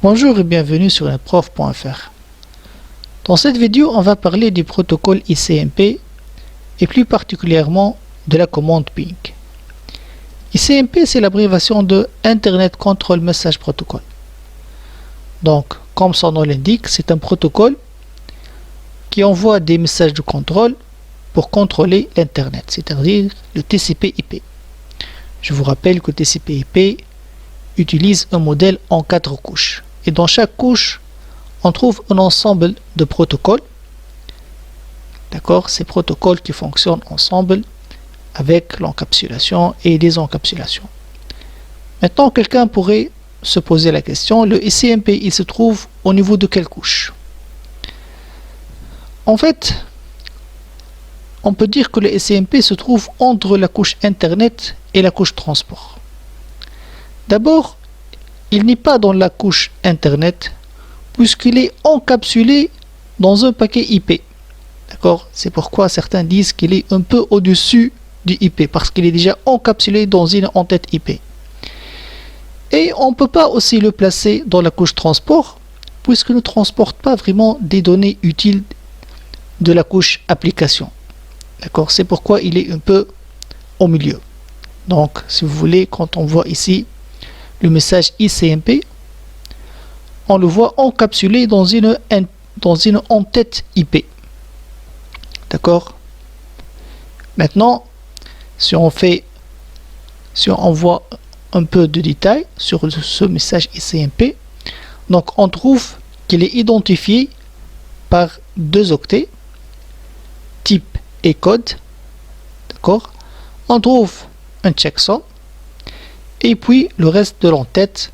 Bonjour et bienvenue sur prof.fr. Dans cette vidéo, on va parler du protocole ICMP et plus particulièrement de la commande ping. ICMP, c'est l'abréviation de Internet Control Message Protocol. Donc, comme son nom l'indique, c'est un protocole qui envoie des messages de contrôle pour contrôler l'Internet, c'est-à-dire le TCP/IP. Je vous rappelle que TCP/IP utilise un modèle en 4 couches. Et dans chaque couche, on trouve un ensemble de protocoles. D'accord? Ces protocoles qui fonctionnent ensemble avec l'encapsulation et désencapsulation. Maintenant, quelqu'un pourrait se poser la question, le ICMP, il se trouve au niveau de quelle couche? En fait, on peut dire que le ICMP se trouve entre la couche Internet et la couche transport. D'abord, il n'est pas dans la couche Internet puisqu'il est encapsulé dans un paquet IP. D'accord? C'est pourquoi certains disent qu'il est un peu au-dessus du IP parce qu'il est déjà encapsulé dans une entête IP. Et on ne peut pas aussi le placer dans la couche transport puisqu'il ne transporte pas vraiment des données utiles de la couche application. D'accord? C'est pourquoi il est un peu au milieu. Donc, si vous voulez, quand on voit ici le message ICMP, on le voit encapsulé dans une entête IP. D'accord? Maintenant, si on voit un peu de détails sur ce message ICMP, donc on trouve qu'il est identifié par 2 octets, type et code. D'accord? On trouve un checksum. Et puis le reste de l'entête,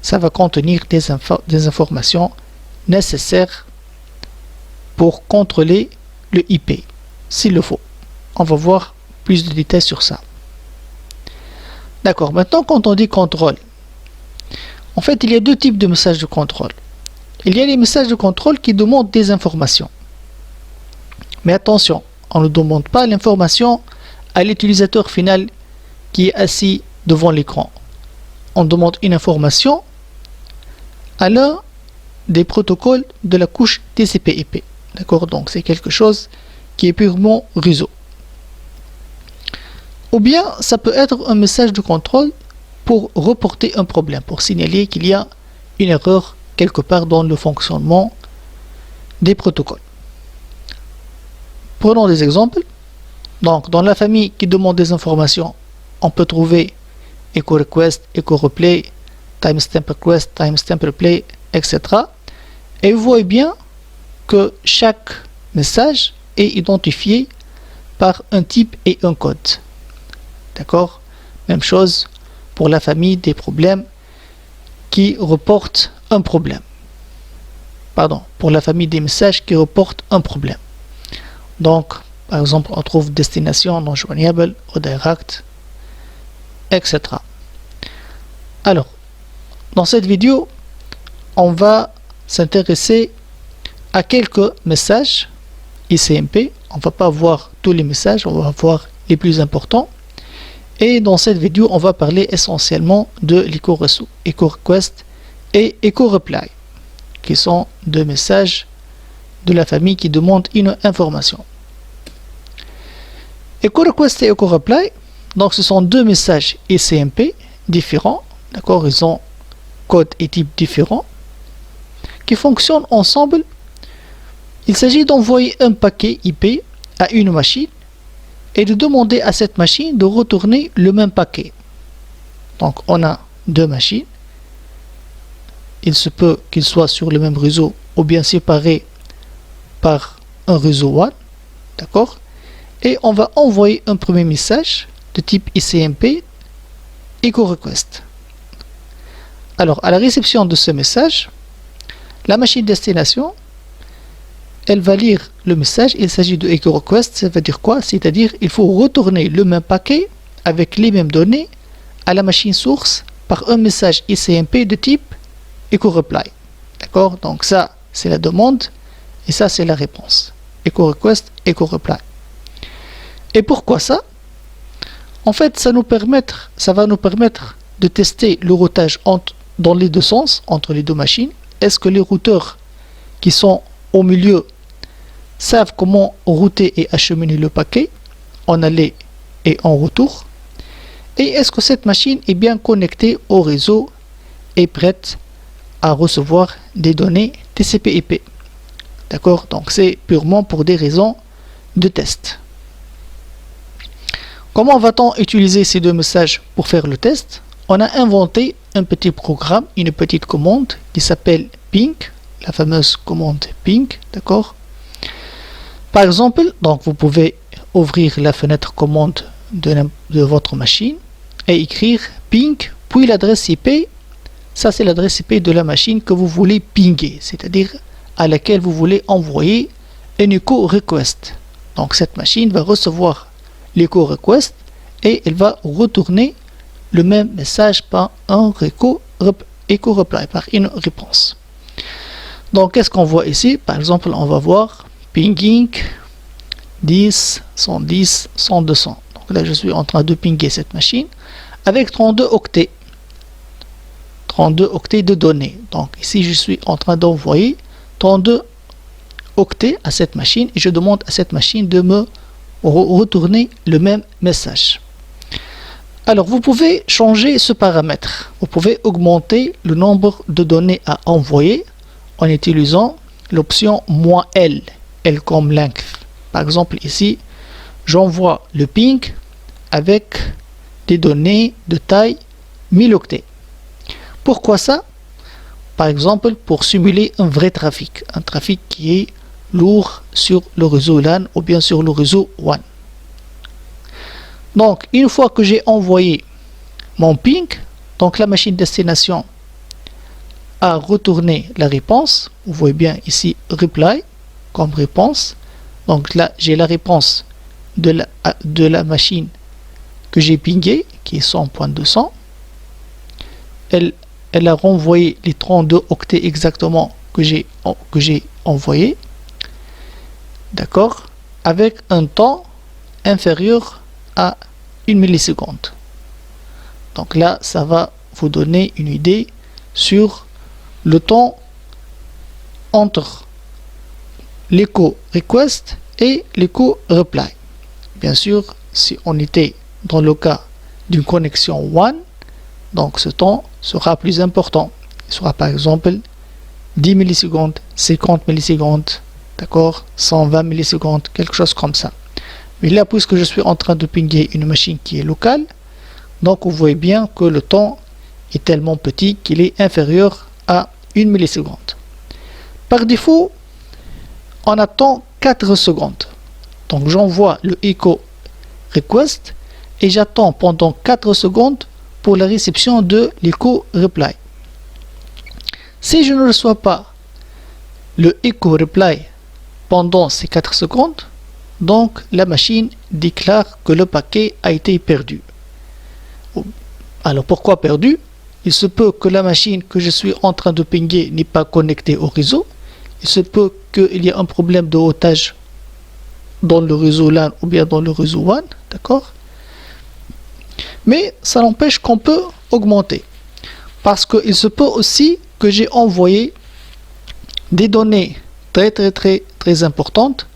ça va contenir des informations nécessaires pour contrôler le IP, s'il le faut. On va voir plus de détails sur ça. D'accord, maintenant quand on dit contrôle, en fait il y a 2 types de messages de contrôle. Il y a les messages de contrôle qui demandent des informations. Mais attention, on ne demande pas l'information à l'utilisateur final qui est assis devant l'écran. On demande une information à l'un des protocoles de la couche TCP/IP. D'accord? Donc c'est quelque chose qui est purement réseau. Ou bien ça peut être un message de contrôle pour reporter un problème, pour signaler qu'il y a une erreur quelque part dans le fonctionnement des protocoles. Prenons des exemples. Donc dans la famille qui demande des informations, on peut trouver echo request, echo replay, timestamp request, timestamp replay, etc. Et vous voyez bien que chaque message est identifié par un type et un code. D'accord? Même chose pour la famille des problèmes qui reportent un problème. Pardon, pour la famille des messages qui reportent un problème. Donc, par exemple, on trouve destination non joignable, redirect, etc. Alors, dans cette vidéo, on va s'intéresser à quelques messages ICMP. On ne va pas voir tous les messages, on va voir les plus importants. Et dans cette vidéo, on va parler essentiellement de l'echo request et echo reply, qui sont 2 messages de la famille qui demandent une information. Echo request et echo reply, donc ce sont 2 messages ICMP différents, d'accord, ils ont code et type différents, qui fonctionnent ensemble. Il s'agit d'envoyer un paquet IP à une machine et de demander à cette machine de retourner le même paquet. Donc on a 2 machines, il se peut qu'ils soient sur le même réseau ou bien séparés par un réseau WAN, d'accord, et on va envoyer un premier message de type ICMP echo request. Alors à la réception de ce message, la machine destination, elle va lire le message. Il s'agit de echo request. Ça veut dire quoi? C'est-à-dire il faut retourner le même paquet avec les mêmes données à la machine source par un message ICMP de type echo reply. D'accord? Donc ça c'est la demande et ça c'est la réponse. Echo request, echo reply. Et pourquoi ça? En fait, ça va nous permettre de tester le routage entre dans les deux sens, entre les deux machines. Est-ce que les routeurs qui sont au milieu savent comment router et acheminer le paquet en aller et en retour? Et est-ce que cette machine est bien connectée au réseau et prête à recevoir des données TCP/IP? D'accord? Donc c'est purement pour des raisons de test. Comment va-t-on utiliser ces deux messages pour faire le test? On a inventé un petit programme, une petite commande qui s'appelle ping, la fameuse commande ping, d'accord? Par exemple, donc vous pouvez ouvrir la fenêtre commande de votre machine et écrire ping, puis l'adresse IP. Ça, c'est l'adresse IP de la machine que vous voulez pinguer, c'est-à-dire à laquelle vous voulez envoyer un echo request. Donc cette machine va recevoir l'echo request et elle va retourner le même message par un echo reply, par une réponse. Donc qu'est-ce qu'on voit ici? Par exemple, on va voir pinging 10, 110, 100, 200. Donc là, je suis en train de pinguer cette machine avec 32 octets. 32 octets de données. Donc ici, je suis en train d'envoyer 32 octets à cette machine et je demande à cette machine de me retourner le même message. Alors, vous pouvez changer ce paramètre. Vous pouvez augmenter le nombre de données à envoyer en utilisant l'option "-l", L comme length. Par exemple, ici, j'envoie le ping avec des données de taille 1000 octets. Pourquoi ça? Par exemple, pour simuler un vrai trafic, un trafic qui est lourd sur le réseau LAN ou bien sur le réseau WAN. Donc, une fois que j'ai envoyé mon ping, donc la machine destination a retourné la réponse. Vous voyez bien ici reply comme réponse. Donc là, j'ai la réponse de la machine que j'ai pingée, qui est 100.200. Elle a renvoyé les 32 octets exactement que j'ai envoyé. D'accord? Avec un temps inférieur à 1 milliseconde. Donc là, ça va vous donner une idée sur le temps entre l'echo request et l'echo reply. Bien sûr, si on était dans le cas d'une connexion WAN, donc ce temps sera plus important. Il sera par exemple 10 millisecondes, 50 millisecondes, d'accord, 120 millisecondes, quelque chose comme ça. Mais là, puisque je suis en train de pinguer une machine qui est locale, donc vous voyez bien que le temps est tellement petit qu'il est inférieur à 1 milliseconde. Par défaut, on attend 4 secondes. Donc j'envoie le echo request et j'attends pendant 4 secondes pour la réception de l'echo reply. Si je ne reçois pas le echo reply pendant ces 4 secondes, donc la machine déclare que le paquet a été perdu. Alors pourquoi perdu? Il se peut que la machine que je suis en train de pinguer n'est pas connectée au réseau. Il se peut qu'il y ait un problème de routage dans le réseau LAN ou bien dans le réseau WAN, d'accord? Mais ça n'empêche qu'on peut augmenter. Parce qu'il se peut aussi que j'ai envoyé des données très importantes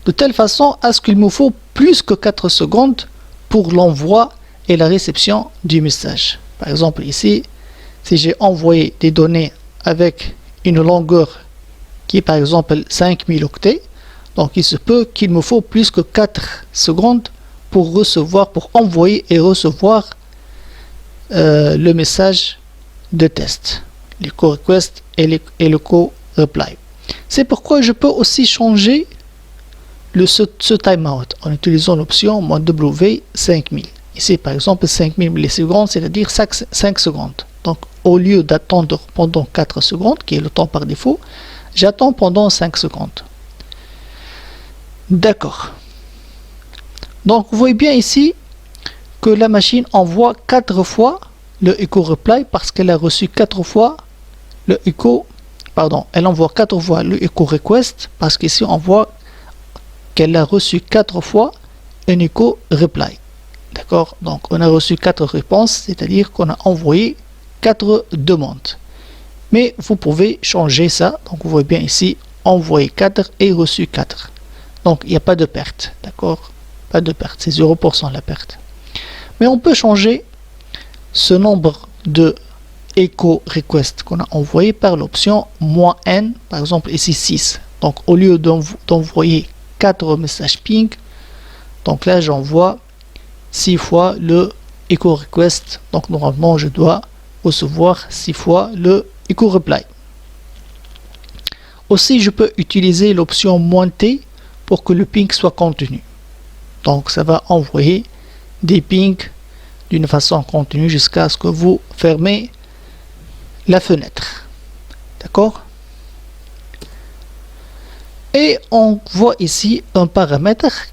de telle façon à ce qu'il me faut plus que 4 secondes pour l'envoi et la réception du message. Par exemple ici, si j'ai envoyé des données avec une longueur qui est par exemple 5000 octets, donc il se peut qu'il me faut plus que 4 secondes pour recevoir, pour envoyer et recevoir le message de test, l'echo request et l'echo reply. C'est pourquoi je peux aussi changer ce timeout en utilisant l'option "-w5000". Ici par exemple 5000 millisecondes, c'est-à-dire 5 secondes. Donc au lieu d'attendre pendant 4 secondes, qui est le temps par défaut, j'attends pendant 5 secondes. D'accord. Donc vous voyez bien ici que la machine envoie 4 fois le echo reply parce qu'elle a reçu 4 fois le echo, elle envoie 4 fois le echo request parce qu'ici on voit qu'elle a reçu 4 fois un echo reply. D'accord? Donc on a reçu 4 réponses, c'est-à-dire qu'on a envoyé 4 demandes. Mais vous pouvez changer ça. Donc vous voyez bien ici, envoyé 4 et reçu 4. Donc il n'y a pas de perte. D'accord? Pas de perte. C'est 0% la perte. Mais on peut changer ce nombre de echo request qu'on a envoyé par l'option -n. Par exemple ici 6. Donc au lieu d'envoyer 4 messages ping, donc là j'envoie 6 fois le echo request. Donc normalement je dois recevoir 6 fois le echo reply. Aussi je peux utiliser l'option -t pour que le ping soit contenu. Donc ça va envoyer des pings d'une façon continue jusqu'à ce que vous fermez la fenêtre. D'accord? Et on voit ici un paramètre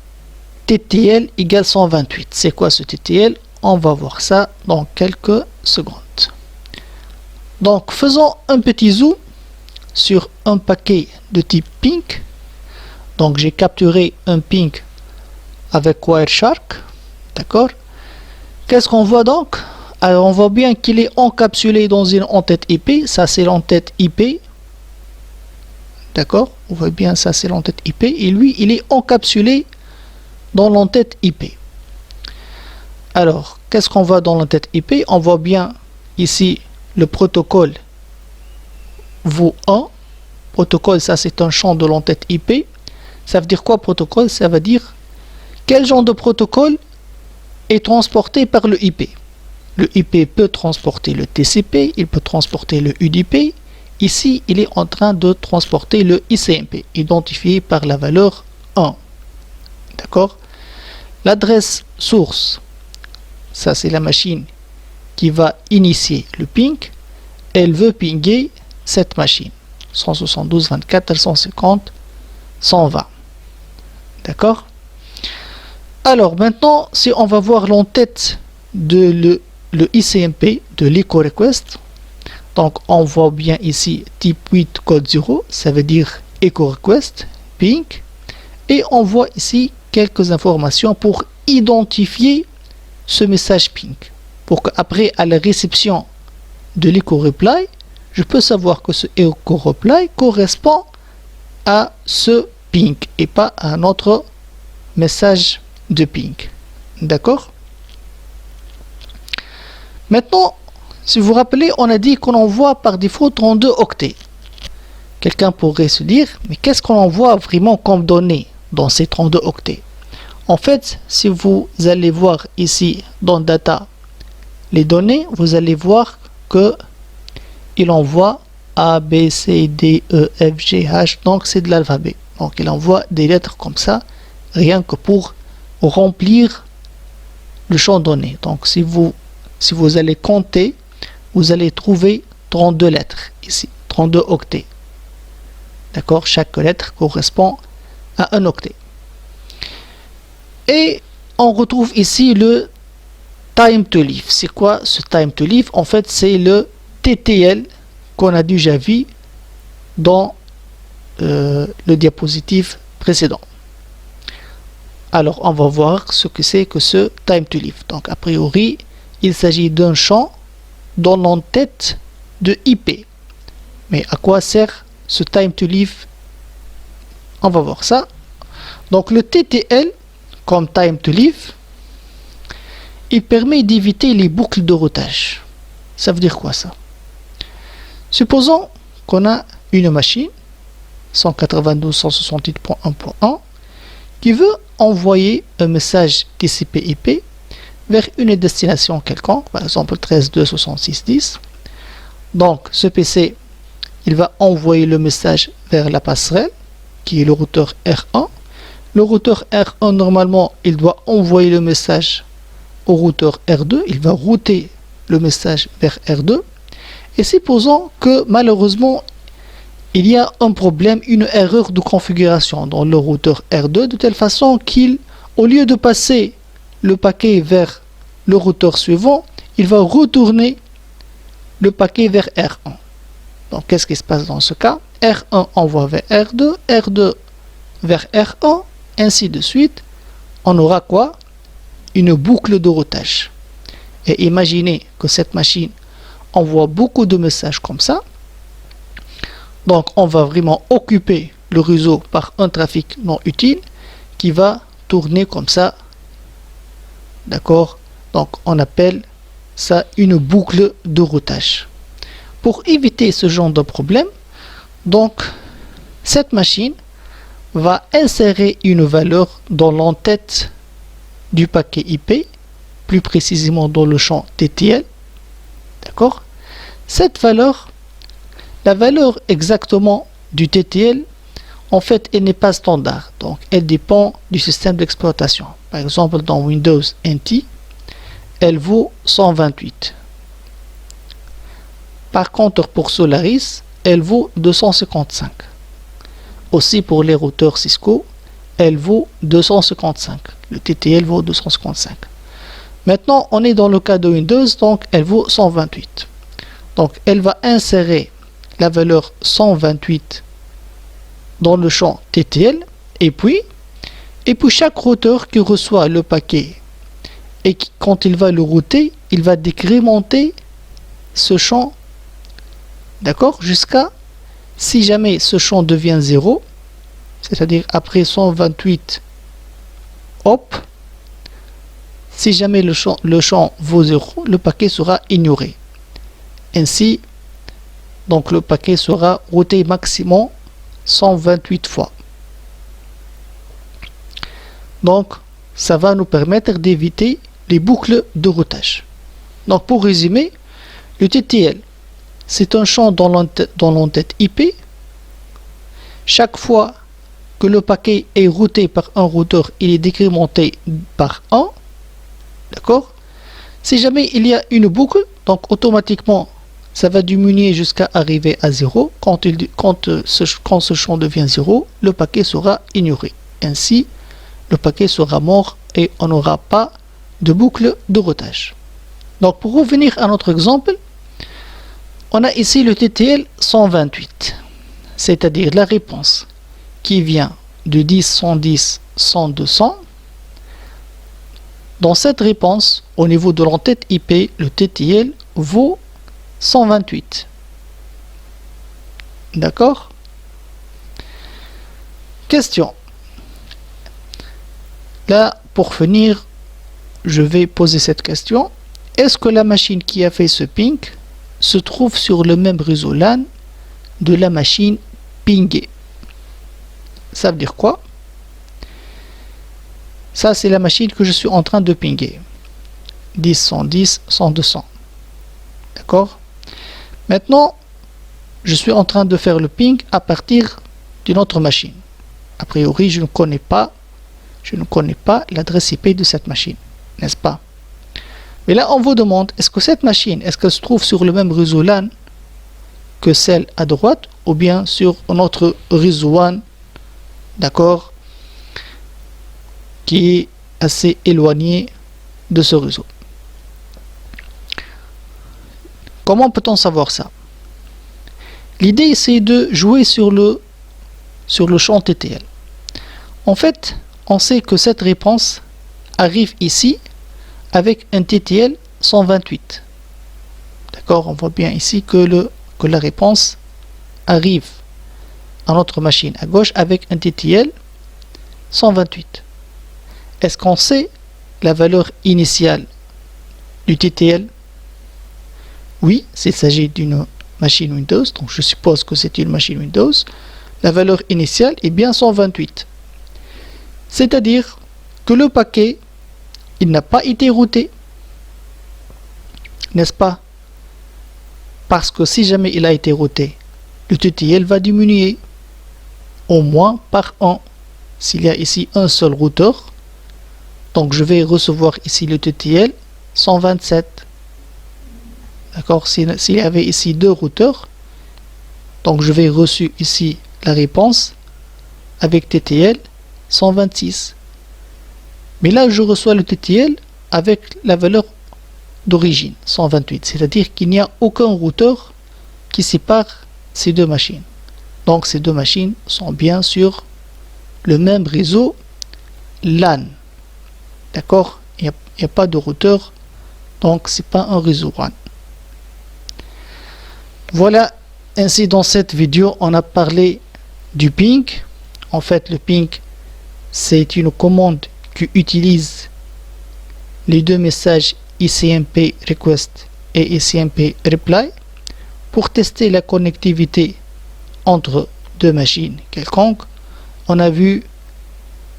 TTL égale 128. C'est quoi ce TTL? On va voir ça dans quelques secondes. Donc faisons un petit zoom sur un paquet de type ping. Donc j'ai capturé un ping avec Wireshark. D'accord? Qu'est-ce qu'on voit donc? Alors on voit bien qu'il est encapsulé dans une entête IP. Ça c'est l'entête IP. D'accord? On voit bien ça c'est l'entête IP. Et lui il est encapsulé dans l'entête IP. Alors qu'est-ce qu'on voit dans l'entête IP? On voit bien ici le protocole VO1. Protocole, ça c'est un champ de l'entête IP. Ça veut dire quoi protocole? Ça veut dire quel genre de protocole est transporté par le IP. Le IP peut transporter le TCP, il peut transporter le UDP. Ici, il est en train de transporter le ICMP, identifié par la valeur 1. D'accord? L'adresse source, ça c'est la machine qui va initier le ping. Elle veut pinguer cette machine. 172.24.150.120. D'accord? Alors maintenant, si on va voir l'entête de le ICMP de l'echo request, donc on voit bien ici type 8 code 0, ça veut dire echo request, ping, et on voit ici quelques informations pour identifier ce message ping, pour qu'après à la réception de l'echo reply, je peux savoir que ce echo reply correspond à ce ping et pas à un autre message de ping. D'accord? Maintenant, si vous vous rappelez, on a dit qu'on envoie par défaut 32 octets. Quelqu'un pourrait se dire, mais qu'est-ce qu'on envoie vraiment comme données dans ces 32 octets? En fait, si vous allez voir ici dans Data les données, vous allez voir que il envoie A, B, C, D, E, F, G, H, donc c'est de l'alphabet. Donc il envoie des lettres comme ça, rien que pour remplir le champ donné. Donc si vous allez compter, vous allez trouver 32 lettres ici, 32 octets. D'accord? Chaque lettre correspond à un octet. Et on retrouve ici le time to live. C'est quoi ce time to live? En fait, c'est le TTL qu'on a déjà vu dans le diapositive précédent. Alors, on va voir ce que c'est que ce time to live. Donc, a priori, il s'agit d'un champ dans l'entête de IP. Mais à quoi sert ce time to live? On va voir ça. Donc, le TTL, comme time to live, il permet d'éviter les boucles de routage. Ça veut dire quoi ça? Supposons qu'on a une machine 192.168.1.1 qui veut envoyer un message TCP/IP vers une destination quelconque, par exemple 13.2.66.10. Donc ce PC, il va envoyer le message vers la passerelle qui est le routeur R1. Le routeur R1, normalement, il doit envoyer le message au routeur R2. Il va router le message vers R2. Et supposons que malheureusement, il y a un problème, une erreur de configuration dans le routeur R2, de telle façon qu'il, au lieu de passer le paquet vers le routeur suivant, il va retourner le paquet vers R1. Donc, qu'est-ce qui se passe dans ce cas? R1 envoie vers R2, R2 vers R1, ainsi de suite. On aura quoi? Une boucle de routage. Et imaginez que cette machine envoie beaucoup de messages comme ça. Donc on va vraiment occuper le réseau par un trafic non utile qui va tourner comme ça. D'accord? Donc on appelle ça une boucle de routage. Pour éviter ce genre de problème, donc cette machine va insérer une valeur dans l'entête du paquet IP, plus précisément dans le champ TTL. D'accord? Cette valeur, la valeur exactement du TTL, en fait, elle n'est pas standard. Donc, elle dépend du système d'exploitation. Par exemple, dans Windows NT, elle vaut 128. Par contre, pour Solaris, elle vaut 255. Aussi pour les routeurs Cisco, elle vaut 255. Le TTL vaut 255. Maintenant, on est dans le cas de Windows, donc elle vaut 128. Donc, elle va insérer la valeur 128 dans le champ TTL, et puis chaque routeur qui reçoit le paquet et quand il va le router, il va décrémenter ce champ, d'accord, jusqu'à, si jamais ce champ devient 0, c'est-à-dire après 128, hop, si jamais le champ vaut 0, le paquet sera ignoré. Ainsi, donc le paquet sera routé maximum 128 fois. Donc, ça va nous permettre d'éviter les boucles de routage. Donc, pour résumer, le TTL, c'est un champ dans l'entête IP. Chaque fois que le paquet est routé par un routeur, il est décrémenté par 1. D'accord? Si jamais il y a une boucle, donc automatiquement, ça va diminuer jusqu'à arriver à 0. Quand ce champ devient 0, le paquet sera ignoré. Ainsi, le paquet sera mort et on n'aura pas de boucle de routage. Donc, pour revenir à notre exemple, on a ici le TTL 128, c'est-à-dire la réponse qui vient de 10, 110, 100, 200. Dans cette réponse, au niveau de l'entête IP, le TTL vaut 128. D'accord? Question. Là, pour finir, je vais poser cette question. Est-ce que la machine qui a fait ce ping se trouve sur le même réseau LAN de la machine pingée? Ça veut dire quoi? Ça, c'est la machine que je suis en train de pinguer. 10, 110, 100, 200. D'accord? Maintenant, je suis en train de faire le ping à partir d'une autre machine. A priori, je ne connais pas l'adresse IP de cette machine, n'est-ce pas? Mais là, on vous demande, est-ce que cette machine, est-ce qu'elle se trouve sur le même réseau LAN que celle à droite, ou bien sur un autre réseau WAN, d'accord, qui est assez éloigné de ce réseau? Comment peut-on savoir ça? L'idée, c'est de jouer sur le champ TTL. En fait, on sait que cette réponse arrive ici avec un TTL 128. D'accord? On voit bien ici que la réponse arrive à notre machine à gauche avec un TTL 128. Est-ce qu'on sait la valeur initiale du TTL? Oui, s'il s'agit d'une machine Windows, donc je suppose que c'est une machine Windows, la valeur initiale est bien 128. C'est-à-dire que le paquet, il n'a pas été routé, n'est-ce pas? Parce que si jamais il a été routé, le TTL va diminuer au moins par 1. S'il y a ici un seul routeur, donc je vais recevoir ici le TTL 127. D'accord? S'il y avait ici deux routeurs, donc je vais reçu ici la réponse avec TTL 126. Mais là, je reçois le TTL avec la valeur d'origine, 128. C'est-à-dire qu'il n'y a aucun routeur qui sépare ces deux machines. Donc, ces deux machines sont bien sur le même réseau LAN. D'accord? Il n'y a pas de routeur, donc c'est pas un réseau WAN. Voilà, ainsi dans cette vidéo, on a parlé du ping. En fait, le ping, c'est une commande qui utilise les deux messages ICMP request et ICMP reply pour tester la connectivité entre deux machines quelconques. On a vu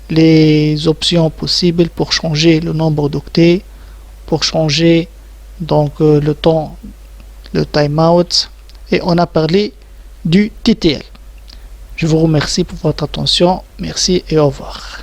les options possibles pour changer le nombre d'octets, pour changer donc le temps, le timeout, et on a parlé du TTL. Je vous remercie pour votre attention. Merci et au revoir.